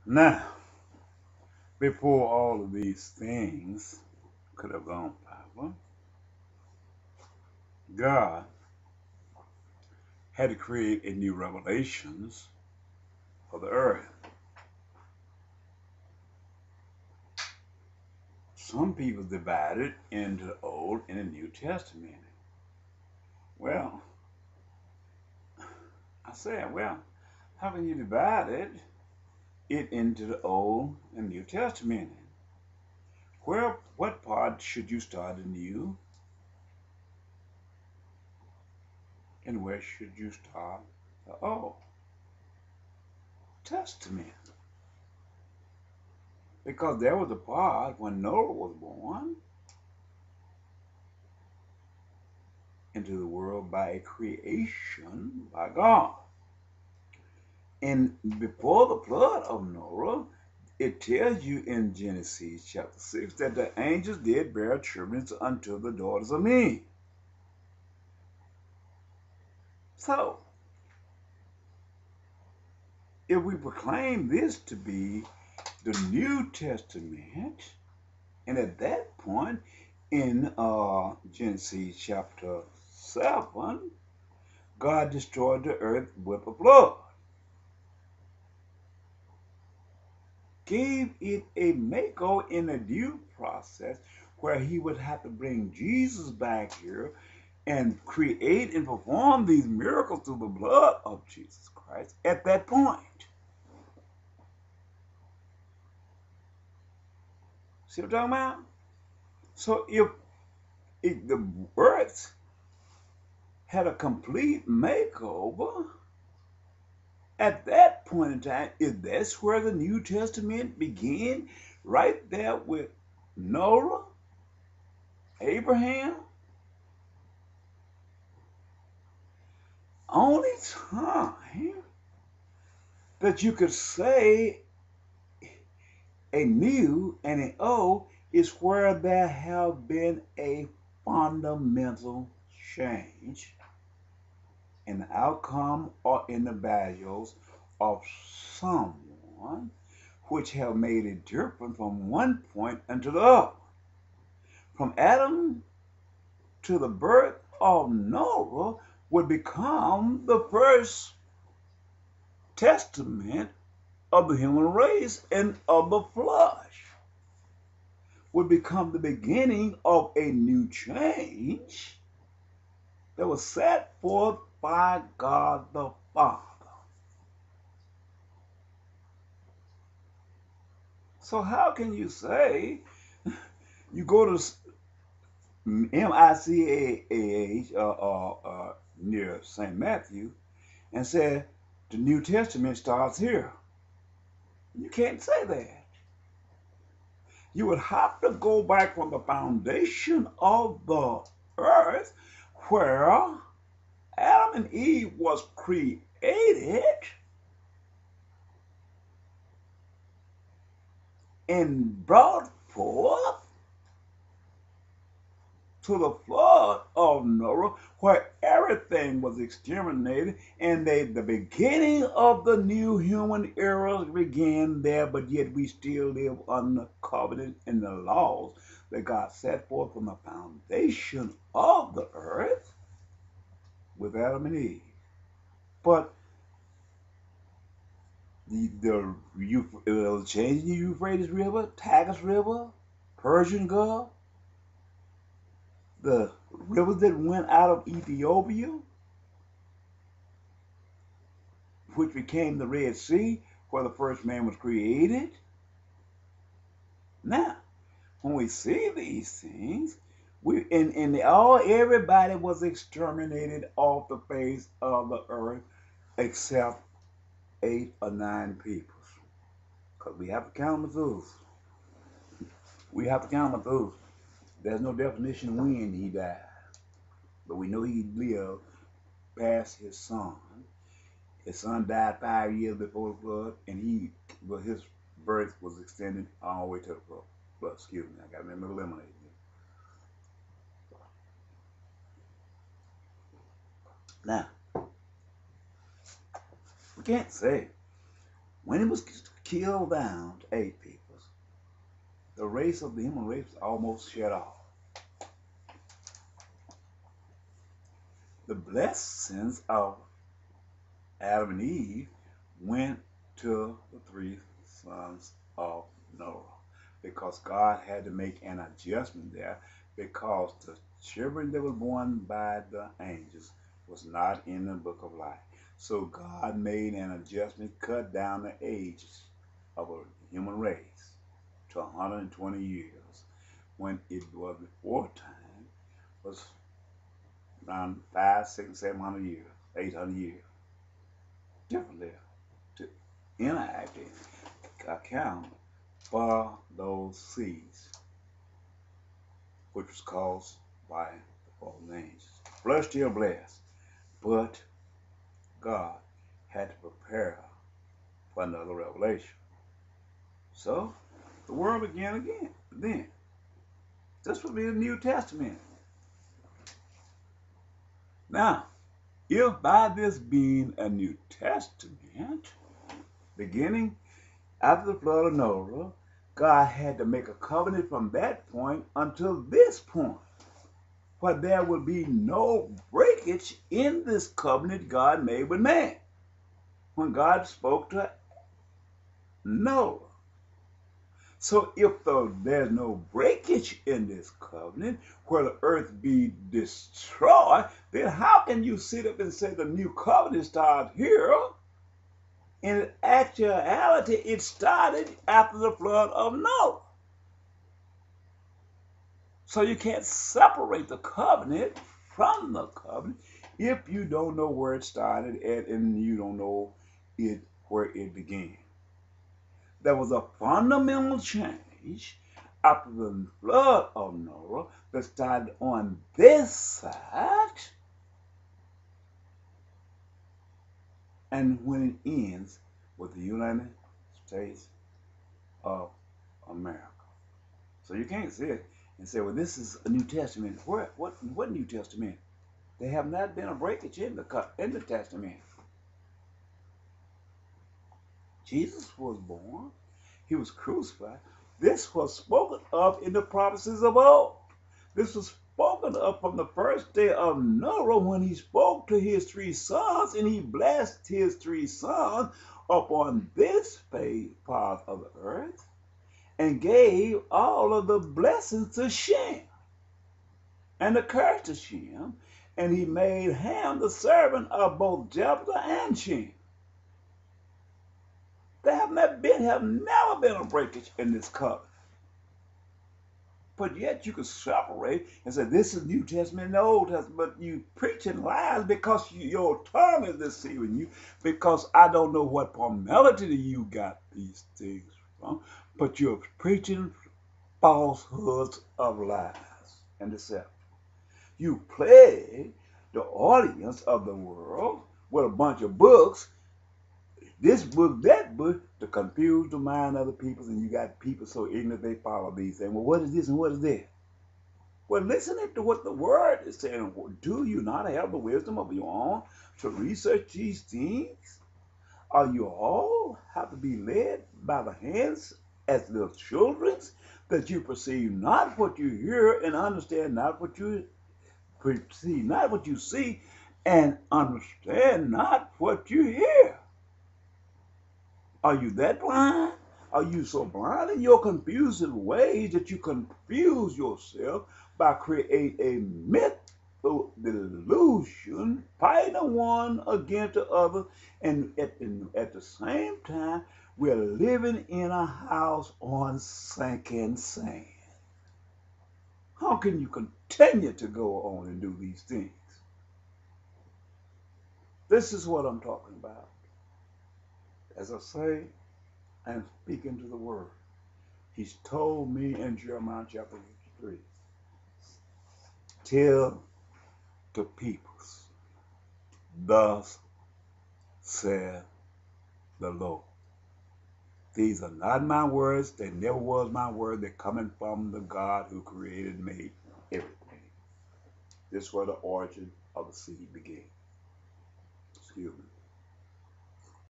Now, before all of these things could have gone proper, God had to create a new revelations for the earth. Some people divided into the Old and the New Testament. Well, I said, well, how can you divide it into the Old and New Testament? What part should you start the New, and where should you start the Old Testament? Because there was a part when Noah was born into the world by a creation by God. And before the flood of Noah, it tells you in Genesis chapter 6 that the angels did bear children unto the daughters of men. So, if we proclaim this to be the New Testament, and at that point in Genesis chapter 7, God destroyed the earth with a flood, gave it a makeover in a due process where he would have to bring Jesus back here and create and perform these miracles through the blood of Jesus Christ at that point. See what I'm talking about? So if the earth had a complete makeover, at that point in time, is that's where the New Testament began? Right there with Noah, Abraham? Only time that you could say a new and an old is where there have been a fundamental change in the outcome or in the values of someone which have made it different from one point unto the other. From Adam to the birth of Noah would become the first testament of the human race and of the flesh, would become the beginning of a new change that was set forth by God the Father. So how can you say you go to MICAH near St. Matthew and say the New Testament starts here? You can't say that. You would have to go back from the foundation of the earth where Adam and Eve was created and brought forth to the flood of Noah, where everything was exterminated, and the beginning of the new human era began there, but yet we still live under the covenant and the laws that God set forth from the foundation of the earth with Adam and Eve. But the change in the Euphrates River, Tigris River, Persian Gulf, the rivers that went out of Ethiopia, which became the Red Sea, where the first man was created. Now, when we see these things, everybody was exterminated off the face of the earth except 8 or 9 people. Because we have to count Methuselah. We have to count Methuselah. There's no definition of when he died. But we know he lived past his son. His son died 5 years before the flood, and his birth was extended all the way to the flood. Well, excuse me, I got to remember to eliminate it. Now, we can't say when it was killed down to 8 people. The race of the human race was almost shut off. The blessings of Adam and Eve went to the 3 sons of Noah because God had to make an adjustment there because the children that were born by the angels was not in the book of life. So God made an adjustment, cut down the ages of a human race to 120 years when it was before time was around 500, 600, 700 years, 800 years. Different there to enact account for those seeds, which was caused by the fallen angels. Flesh still blessed, but God had to prepare for another revelation. So the world began again. Then this would be the New Testament. Now, if by this being a New Testament, beginning after the flood of Noah, God had to make a covenant from that point until this point, where there would be no breakage in this covenant God made with man. When God spoke to Noah. So if there's no breakage in this covenant, where the earth be destroyed, then how can you sit up and say the new covenant started here? In actuality, it started after the flood of Noah. So you can't separate the covenant from the covenant if you don't know where it started at and you don't know where it began. There was a fundamental change after the flood of Noah that started on this side, and when it ends with the United States of America. So you can't see it and say, well, this is a New Testament. What New Testament? There have not been a breakage in the Testament. Jesus was born. He was crucified. This was spoken of in the prophecies of old. This was spoken of from the first day of Noah when he spoke to his 3 sons and he blessed his 3 sons upon this part of the earth and gave all of the blessings to Shem and the curse to Shem, and he made Ham the servant of both Japheth and Shem. There have never been a breakage in this covenant. But yet you can separate and say this is New Testament and the Old Testament, but you preaching lies because your tongue is deceiving you, because I don't know what formality you got these things from, but you're preaching falsehoods of lies and deception. You plague the audience of the world with a bunch of books, this book, that book, to confuse the mind of the people, and you got people so ignorant they follow these things. Well, what is this and what is that? Well, listen to what the word is saying. Do you not have the wisdom of your own to research these things? Are you all have to be led by the hands as little children, that you perceive not what you hear and understand not what you perceive, not what you see, and understand not what you hear? Are you that blind? Are you so blind in your confusing ways that you confuse yourself by creating a mental delusion, fighting one against the other, and at the same time, we're living in a house on sinking sand? How can you continue to go on and do these things? This is what I'm talking about. As I say, I am speaking to the word. He's told me in Jeremiah chapter 53, tell the peoples, thus saith the Lord. These are not my words. They never was my word. They're coming from the God who created and made everything. This is where the origin of the seed began. Excuse me.